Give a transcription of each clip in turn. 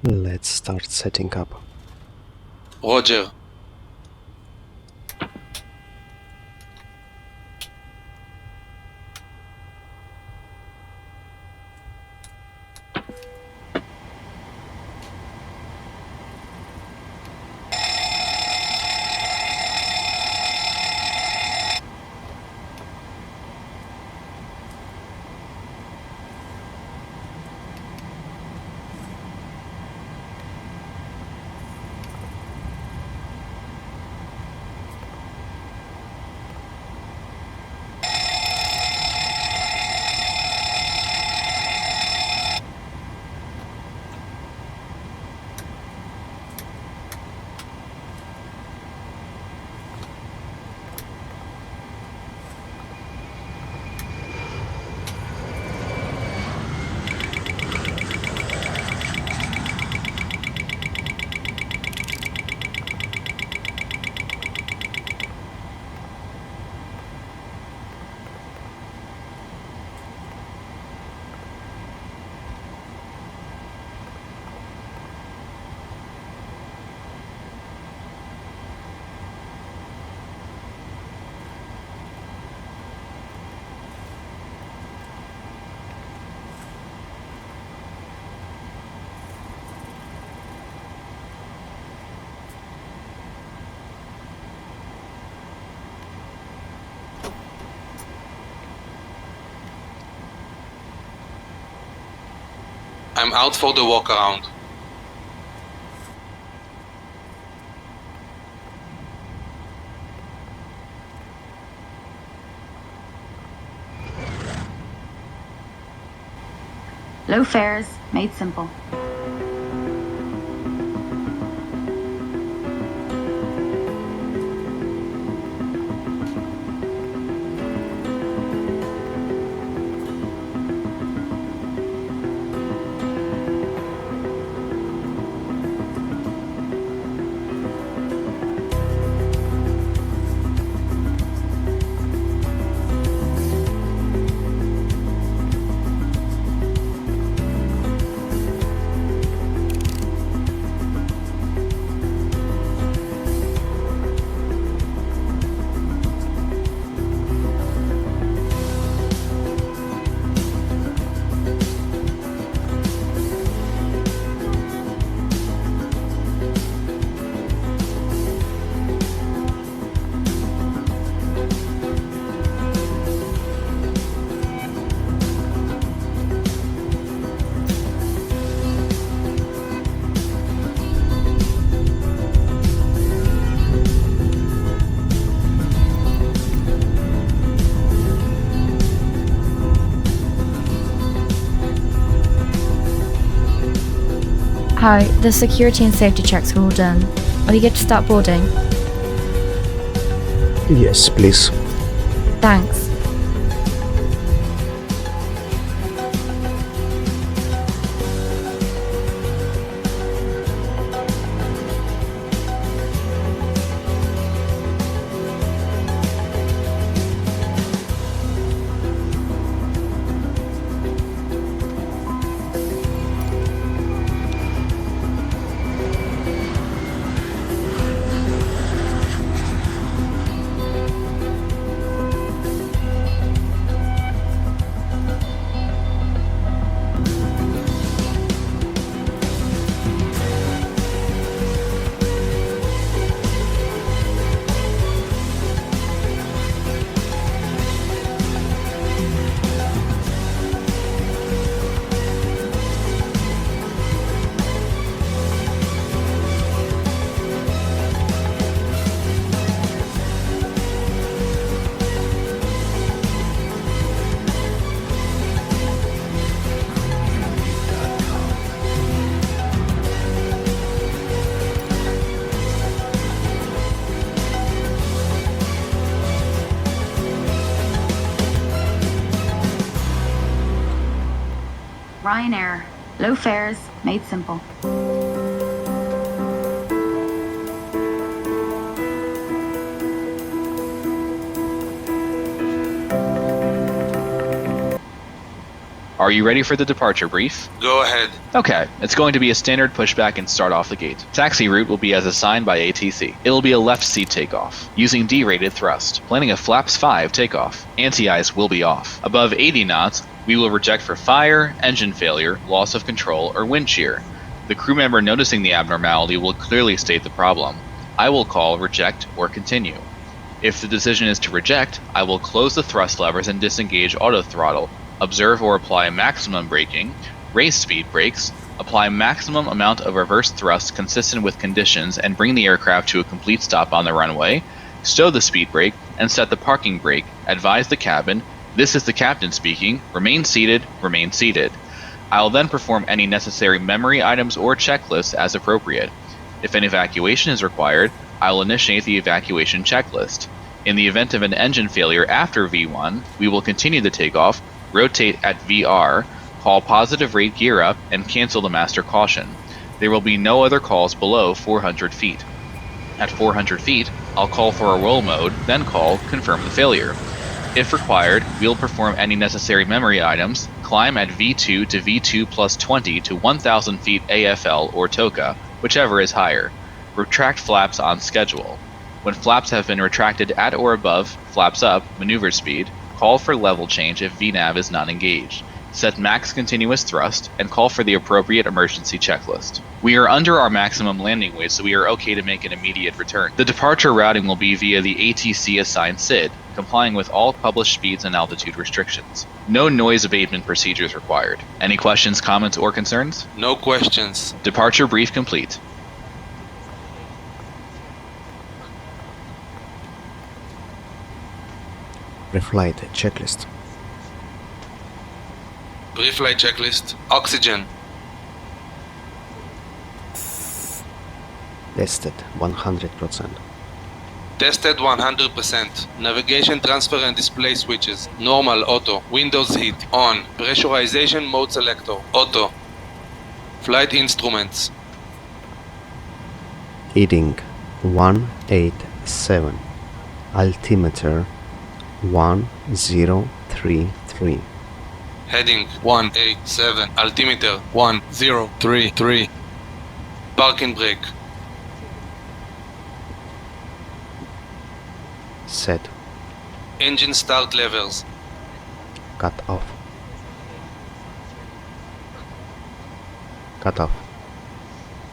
Let's start setting up. Roger. I'm out for the walk around. Low fares, made simple. Hi, the security and safety checks were all done. Are you good to start boarding? Yes, please. Thanks. Ryanair, low fares, made simple. Are you ready for the departure brief? Go ahead. Okay, it's going to be a standard pushback and start off the gate. Taxi route will be as assigned by ATC. It will be a left seat takeoff, using D-rated thrust, planning a flaps 5 takeoff. Anti-ice will be off. Above 80 knots, we will reject for fire, engine failure, loss of control, or wind shear. The crew member noticing the abnormality will clearly state the problem. I will call reject or continue. If the decision is to reject, I will close the thrust levers and disengage auto throttle, observe or apply maximum braking, raise speed brakes, apply maximum amount of reverse thrust consistent with conditions and bring the aircraft to a complete stop on the runway, stow the speed brake, and set the parking brake, advise the cabin, this is the captain speaking, remain seated, remain seated. I will then perform any necessary memory items or checklists as appropriate. If an evacuation is required, I will initiate the evacuation checklist. In the event of an engine failure after V1, we will continue the takeoff, rotate at VR, call positive rate gear up, and cancel the master caution. There will be no other calls below 400 feet. At 400 feet, I'll call for a roll mode, then call confirm the failure. If required, we'll perform any necessary memory items, climb at V2 to V2 plus 20 to 1000 feet AFL or TOCA, whichever is higher. Retract flaps on schedule. When flaps have been retracted at or above flaps up maneuver speed, call for level change if VNAV is not engaged. Set max continuous thrust, and call for the appropriate emergency checklist. We are under our maximum landing weight, so we are okay to make an immediate return. The departure routing will be via the ATC assigned SID, complying with all published speeds and altitude restrictions. No noise abatement procedures required. Any questions, comments, or concerns? No questions. Departure brief complete. Pre-flight checklist. Pre-flight checklist. Oxygen. Tested 100%. Tested 100%. Navigation transfer and display switches. Normal auto. Windows heat. On. Pressurization mode selector. Auto. Flight instruments. Heading 187. Altimeter 1033. Heading 187. Altimeter 1033. Parking brake. Set. Engine start levels. Cut off. Cut off.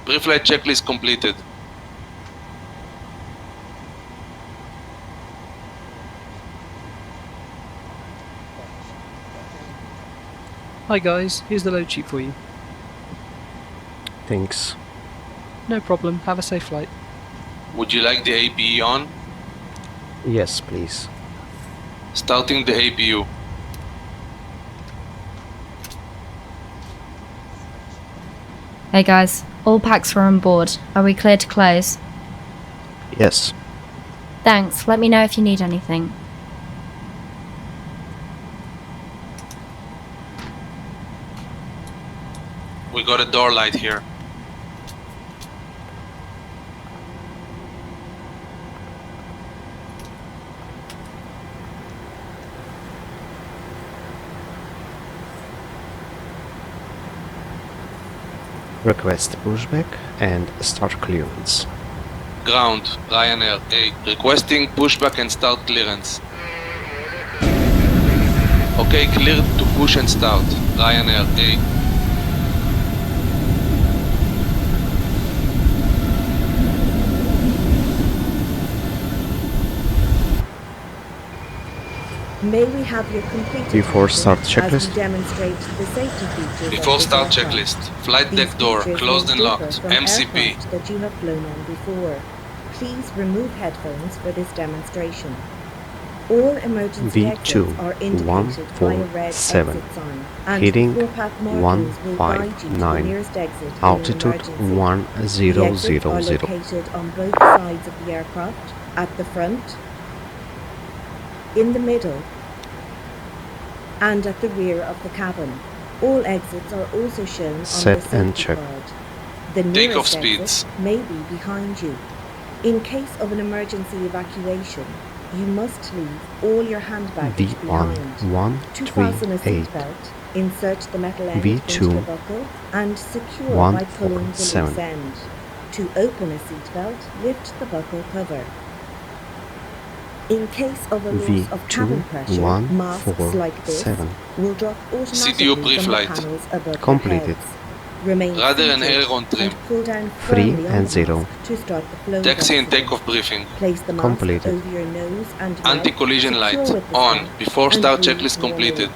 Pre-flight checklist completed. Hi guys, here's the load sheet for you. Thanks. No problem, have a safe flight. Would you like the APE on? Yes, please. Starting the APU. Hey guys, all packs are on board. Are we clear to close? Yes. Thanks, let me know if you need anything. We got a door light here. Request pushback and start clearance. Ground, Ryanair A. Requesting pushback and start clearance. Okay, cleared to push and start. Ryanair A. May we have your complete Before start attention as checklist. we demonstrate the safety features Before of this start aircraft. checklist. Flight These deck door, features closed may and differ locked. from MCP. aircraft that you have flown on before. Please remove headphones for this demonstration. All emergency V2 exits are indicated by a red 147. exit sign, and Heading the floor path markings will guide you to the 159. nearest exit in an Altitude emergency. The exits are 1000. located on both sides of the aircraft, at the front, in the middle, and at the rear of the cabin. All exits are also shown on Set the and safety check. card. The Takeoff nearest speeds. exit may be behind you. In case of an emergency evacuation, you must leave all your hand baggage behind. To fasten a 138 seatbelt, insert the metal end V2 into the buckle and secure by pulling the 147. loose end. To open a seatbelt, lift the buckle cover. In case of a loss of cabin pressure, masks like this V2 will drop CDU automatically from the pre-flight. panels above Completed. your heads. Remain Rudder and seated aileron trim. and pull down 3 firmly on and the 0. mask to start the flow of Taxi and oxygen. takeoff briefing. Place the mask Completed. over your nose and mouth, Anti-collision secure light with the on strap, before and start breathe checklist normally. completed.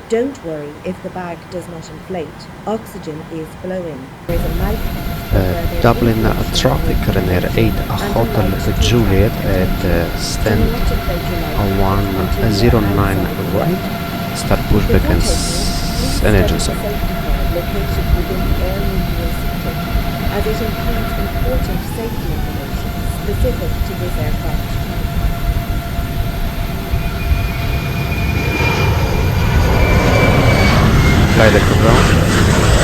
Don't worry if the bag does not inflate. Oxygen is flowing. There is a mouthpiece for further Dublin inflation traffic of runner 8 oxygen and Hotel allow it to Juliet travel. at Do stand not inflate your light until you are 109 outside the right. gate. Start pushback Before and taking off, please an study engine the stop. safety card located within the airline you are seated, as it includes important safety information specific to this aircraft type. Fly deck to ground.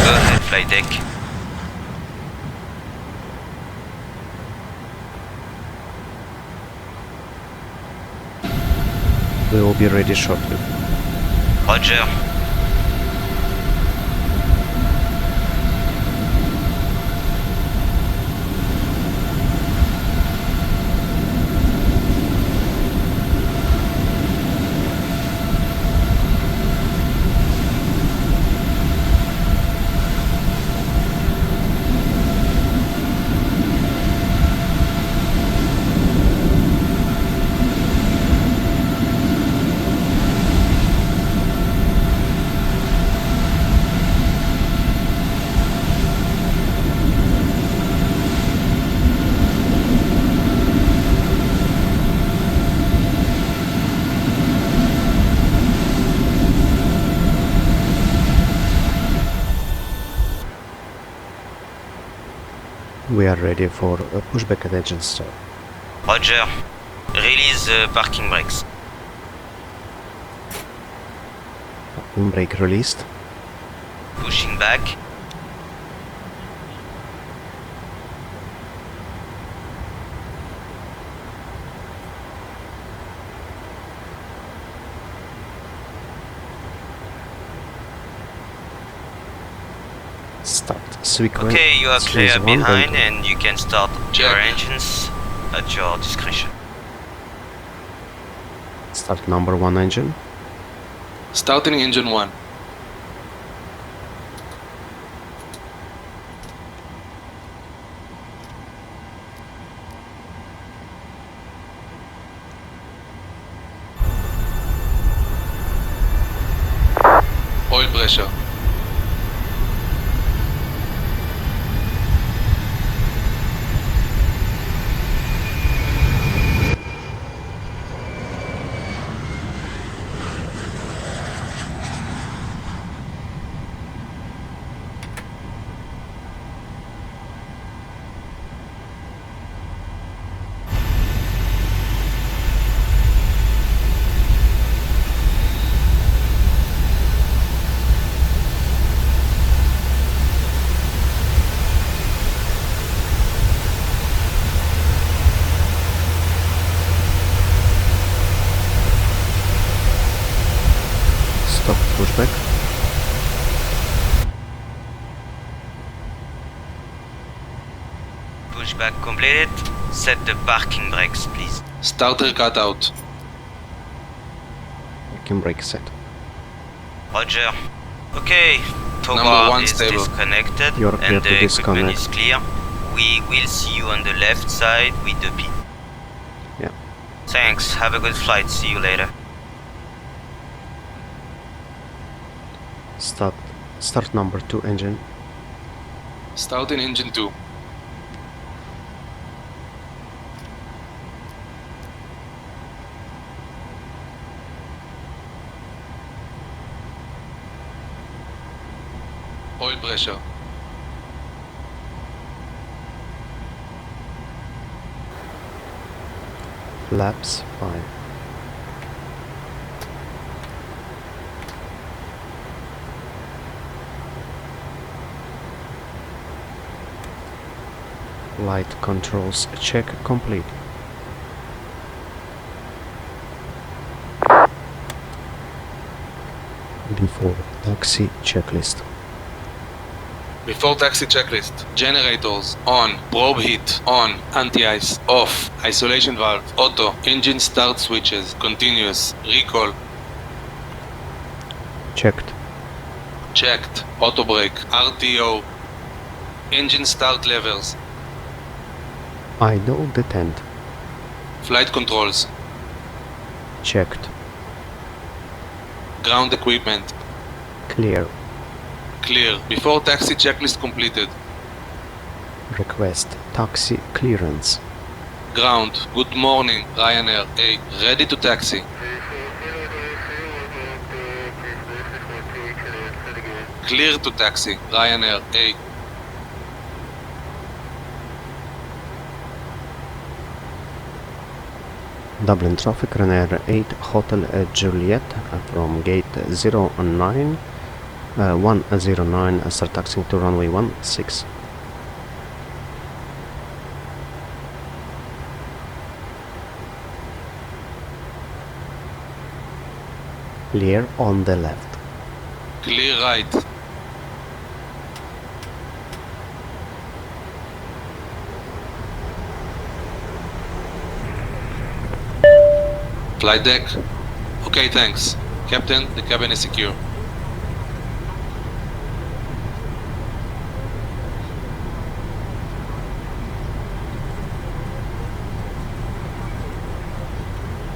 Go ahead, flight deck. We will be ready shortly. Roger. We are ready for a pushback and engine start. Roger. Release the parking brakes. Brake released. Pushing back. Start sequence. Okay, you are clear Series 1 behind brake. and you can start your engines at your discretion. Start number 1 engine. Starting engine 1. Oil pressure. Stop pushback. Pushback completed. Set the parking brakes, please. Starter cut out. Parking brake set. Roger. Okay, tow Number bar 1 is stable. disconnected You are clear and to the equipment disconnect. is clear. We will see you on the left side with the pin. Yeah. Thanks, have a good flight, see you later. Start number 2 engine. Starting engine 2. Oil pressure. Flaps 5. Light controls check complete. Before taxi checklist. Before taxi checklist. Generators on. Probe heat on. Anti-ice off. Isolation valve auto. Engine start switches continuous. Recall. Checked. Checked. Auto brake. RTO. Engine start levers. Idle detent. Flight controls. Checked. Ground equipment. Clear. Clear. Before taxi checklist completed. Request taxi clearance. Ground. Good morning, Ryanair. A. Ready to taxi. Clear to taxi, Ryanair. A. Dublin traffic, Ryanair 8 Hotel Juliet from gate 09 109, start taxiing to runway 16. Clear on the left. Clear right. Flight deck. Okay, thanks. Captain, the cabin is secure.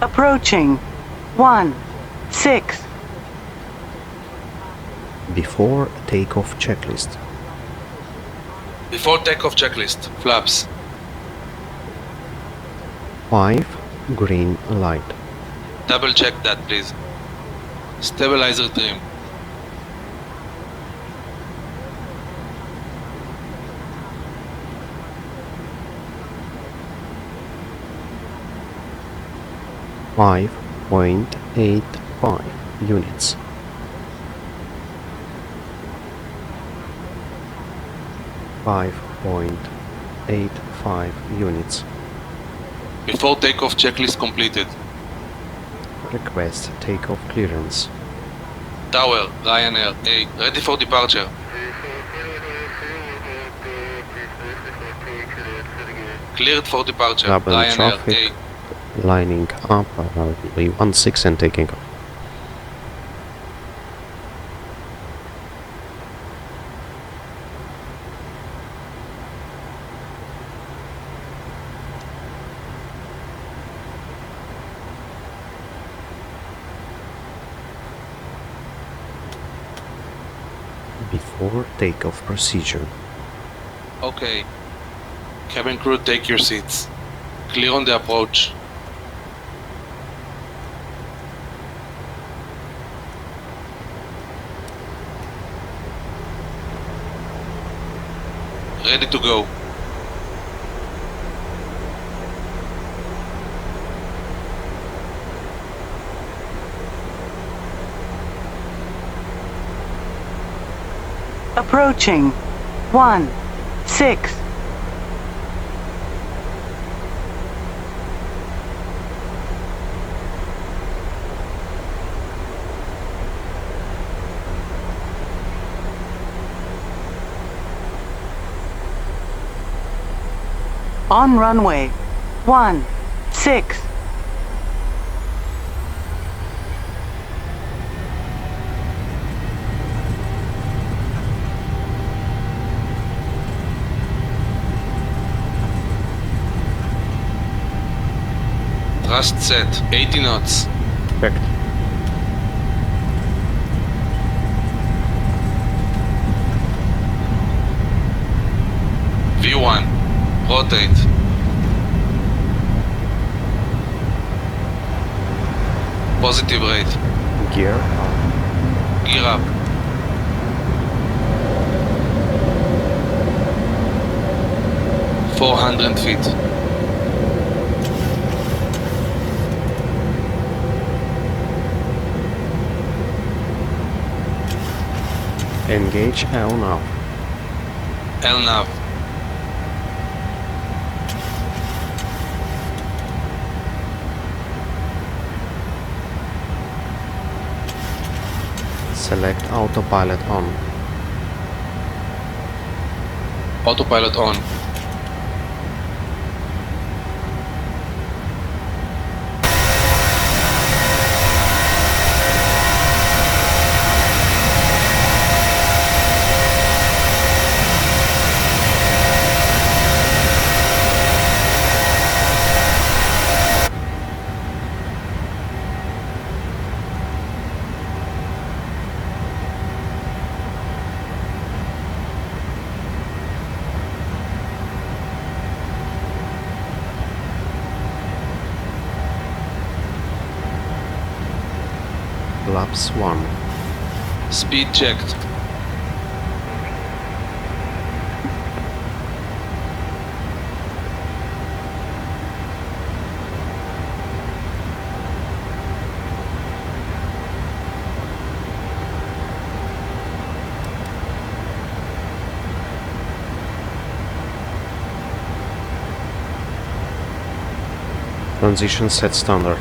Approaching 16. Before takeoff checklist. Before takeoff checklist. Flaps. 5 green light. Double check that, please. Stabilizer trim. .85 units. .85 units. Before takeoff checklist completed. Request takeoff clearance. Tower, Ryanair. A. Ready for departure. Cleared for departure. Dublin Ryanair. traffic lining up runway 16 and taking off. Before takeoff procedure. Okay. Cabin crew, take your seats. Clear on the approach. Ready to go. Approaching 16. On runway 16. Thrust set. 80 knots. Checked. V1. Rotate. Positive rate. Gear up. Gear up. .400 feet. Engage LNAV. LNAV. Select autopilot on. Autopilot on. Flaps 1. Speed checked. Transition set standard.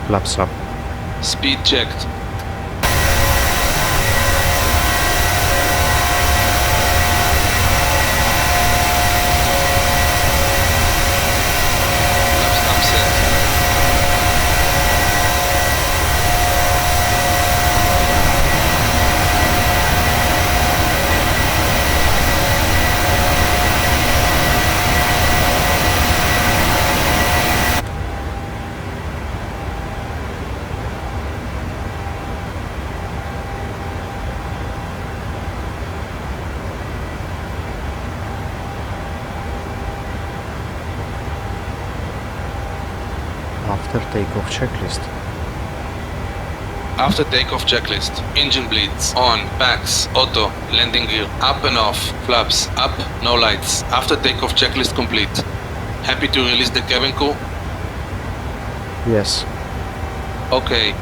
Flaps up. Speed checked. Flaps up set. After takeoff checklist. After takeoff checklist. Engine bleeds. On. Packs. Auto. Landing gear. Up and off. Flaps. Up. No lights. After takeoff checklist complete. Happy to release the cabin crew? Yes. Okay.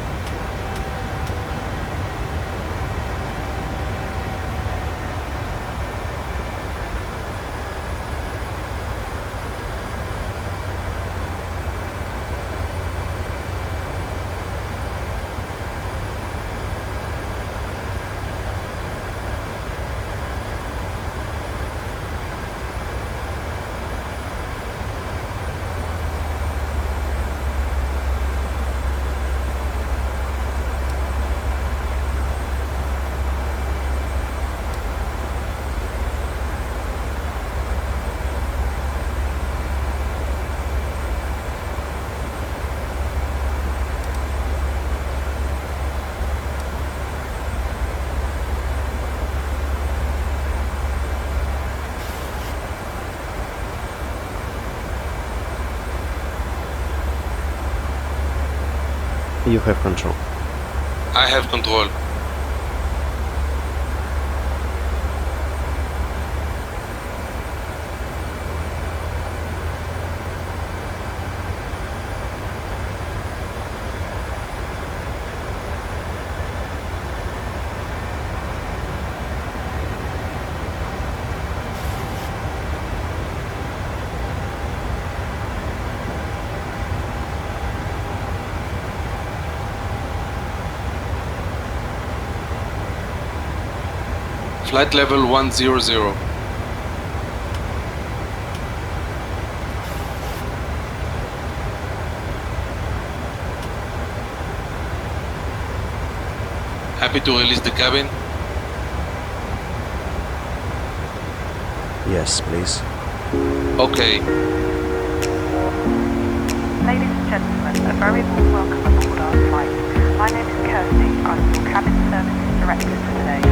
You have control. I have control. Flight level 100. Happy to release the cabin? Yes, please. Okay. Ladies and gentlemen, a very warm welcome aboard our flight. My name is Kirsty. I'm your cabin services director for today.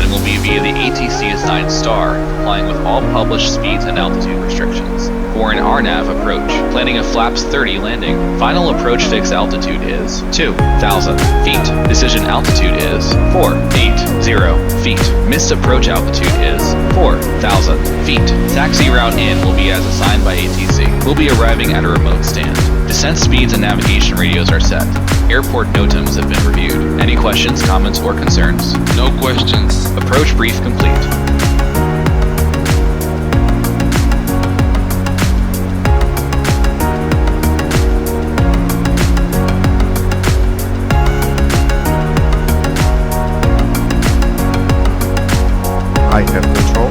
Paragliding will be via the ATC assigned star, complying with all published speeds and altitude restrictions. For an RNAV approach, planning a flaps 30 landing. Final approach fix altitude is 2,000 feet. Decision altitude is 480 feet. Missed approach altitude is 4,000 feet. Taxi route in will be as assigned by ATC. We'll be arriving at a remote stand. Descent speeds and navigation radios are set. Airport NOTAMs have been reviewed. Any questions, comments, or concerns? No questions. Approach brief complete. I have control.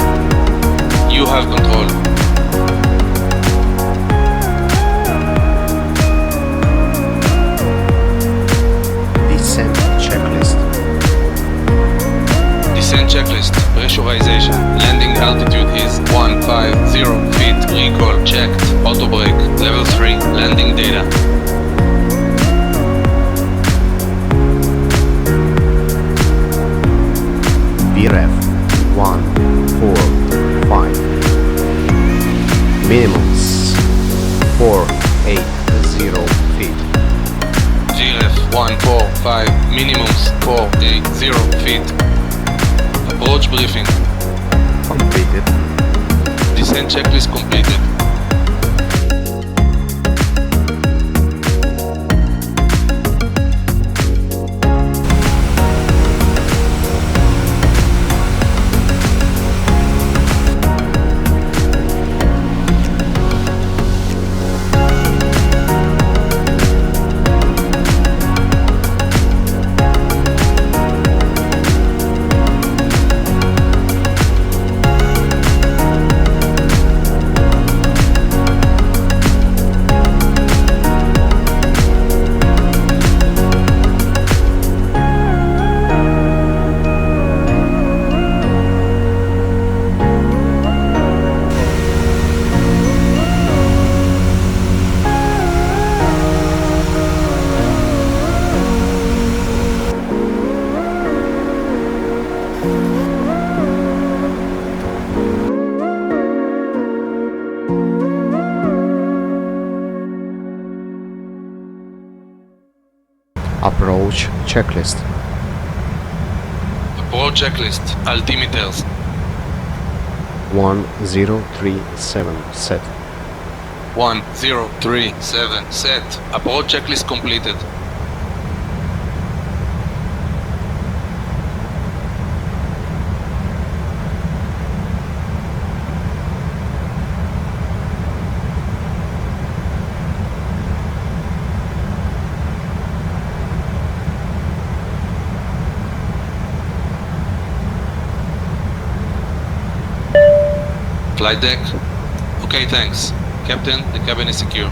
You have control. Descent checklist. Descent checklist. Pressurization. Landing altitude is 150 feet. Recall checked. Auto brake. Level 3. Landing data. VREF 145. Minimums 480 feet. GRF 145. Minimums 480 feet. Approach briefing. Completed. Descent checklist completed. Approach checklist. Approach checklist. Altimeters. 1037 set. 1037 set. Approach checklist completed. Flight deck. Okay, thanks. Captain, the cabin is secure.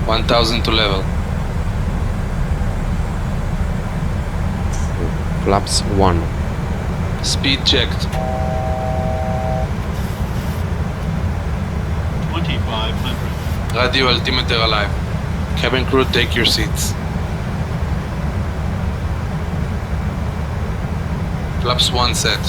1000 to level. Flaps 1. Speed checked. 2500. Radio altimeter alive. Cabin crew, take your seats. Flaps 1 set.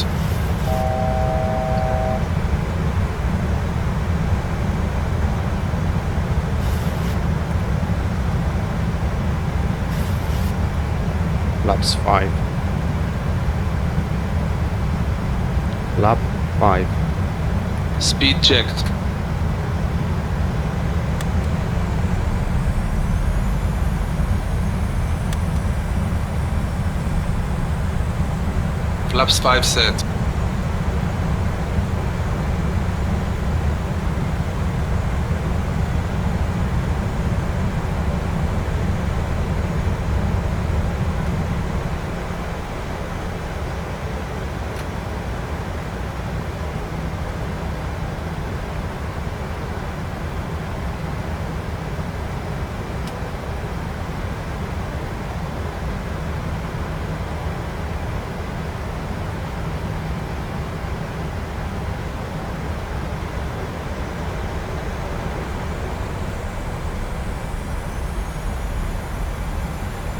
Flaps 5. Flap 5. Speed checked. Flaps 5 set.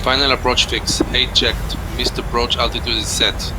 Final approach fix. Height checked. Missed approach altitude is set.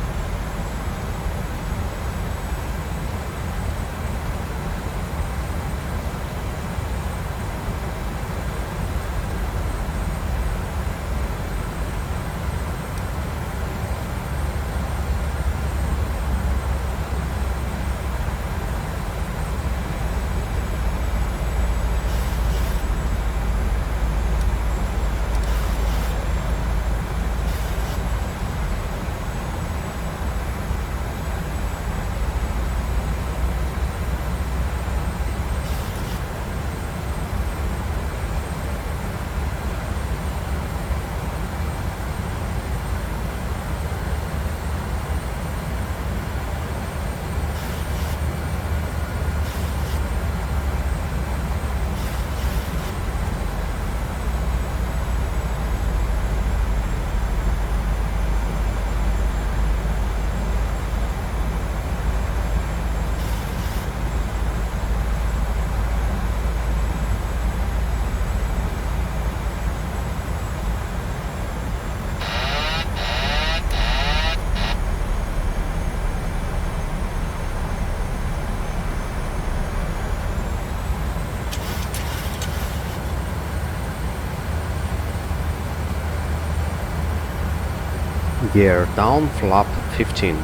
Gear down, flap 15.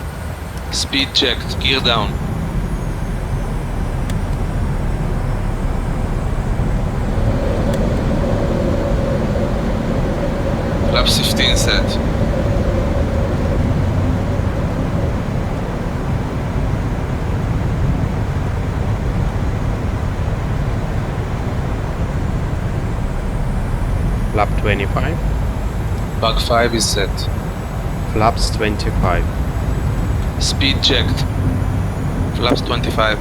Speed checked. Gear down. Flaps 15 set. Flap 25. Bug 5 is set. Flaps 25. Speed checked. Flaps 25.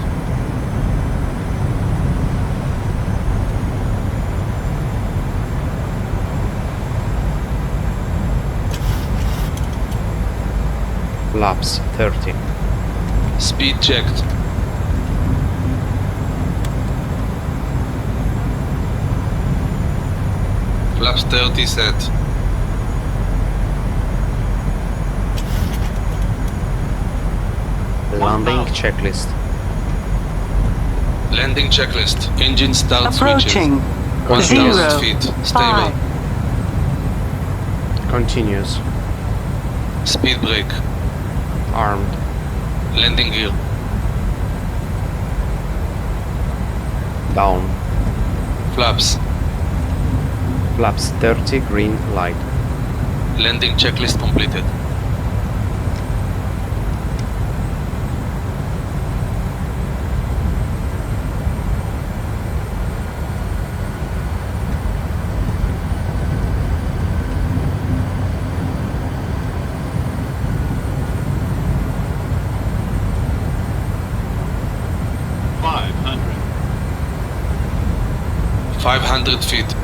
Flaps 30. Speed checked. Flaps 30 set. Landing checklist. Landing checklist. Engine start Approaching. switches. 1000 0, feet. Stable. 5. Continuous. Speed brake. Armed. Landing gear. Down. Flaps. Flaps 30, green light. Landing checklist completed. $500. 500 feet.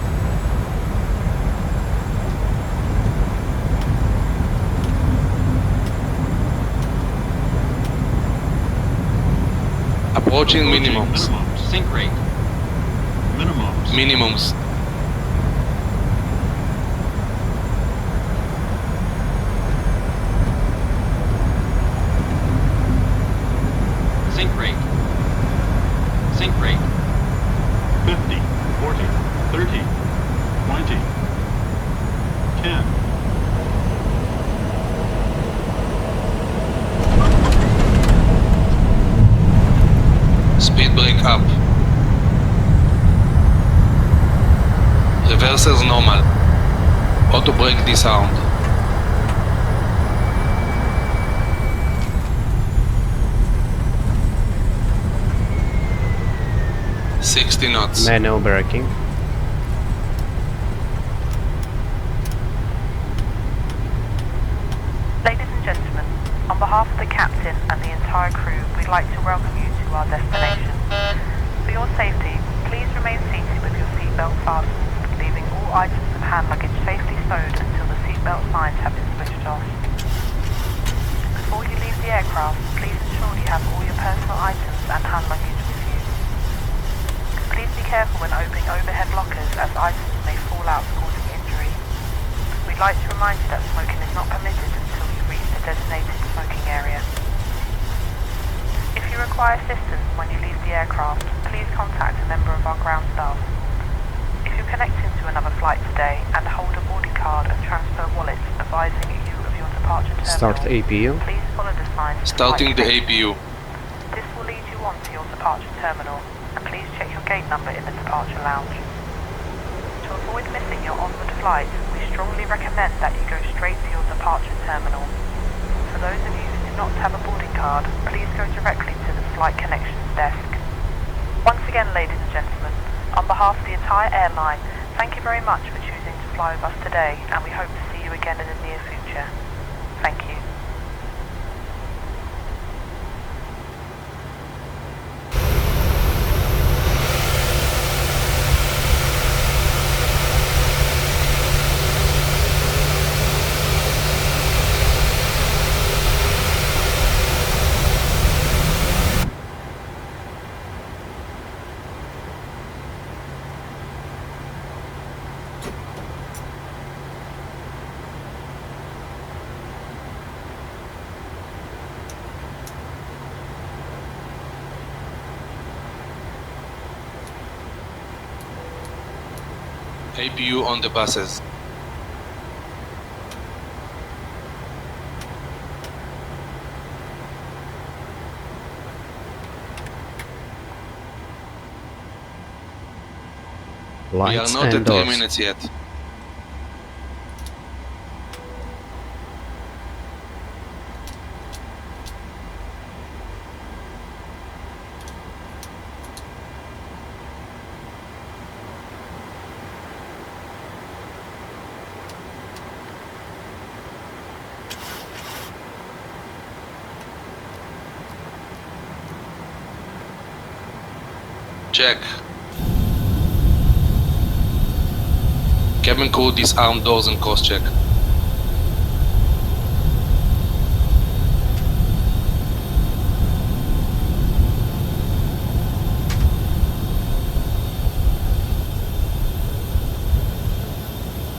Approaching minimums. Sink rate. Minimums. Minimums. Sink rate. Sink rate. 50, 40, 30, 20, 10. Speed brake up. Reversers normal. Auto brake disarmed. 60 knots. Manual braking. Ladies and gentlemen, on behalf of the captain and the entire crew, we'd like to welcome you to our destination. For your safety, please remain seated with your seatbelt fastened, leaving all items and hand luggage safely stowed until the seatbelt signs have been switched off. Before you leave the aircraft, please ensure you have all your personal items and hand luggage with you. Please be careful when opening overhead lockers as items may fall out causing injury. We'd like to remind you that smoking is not permitted until you reach the designated smoking area. If you require assistance when you leave the aircraft, please contact a member of our ground staff. If you're connecting to another flight today and hold a boarding card and transfer wallets advising you of your departure terminal, Start APU. please follow the signs. Starting the APU. This will lead you on to your departure terminal, and please check your gate number in the departure lounge. To avoid missing your onward flight, we strongly recommend that you go straight to your departure terminal. For those of you who do not have a boarding card, please go directly to the Flight Connections desk. Once again, ladies and gentlemen, on behalf of the entire airline, thank you very much for choosing to fly with us today, and we hope to see you again in the near future. Thank you. APU on the buses. We are Lights not and at 3 doors. minutes yet. Check. Cabin crew disarm doors and cross check.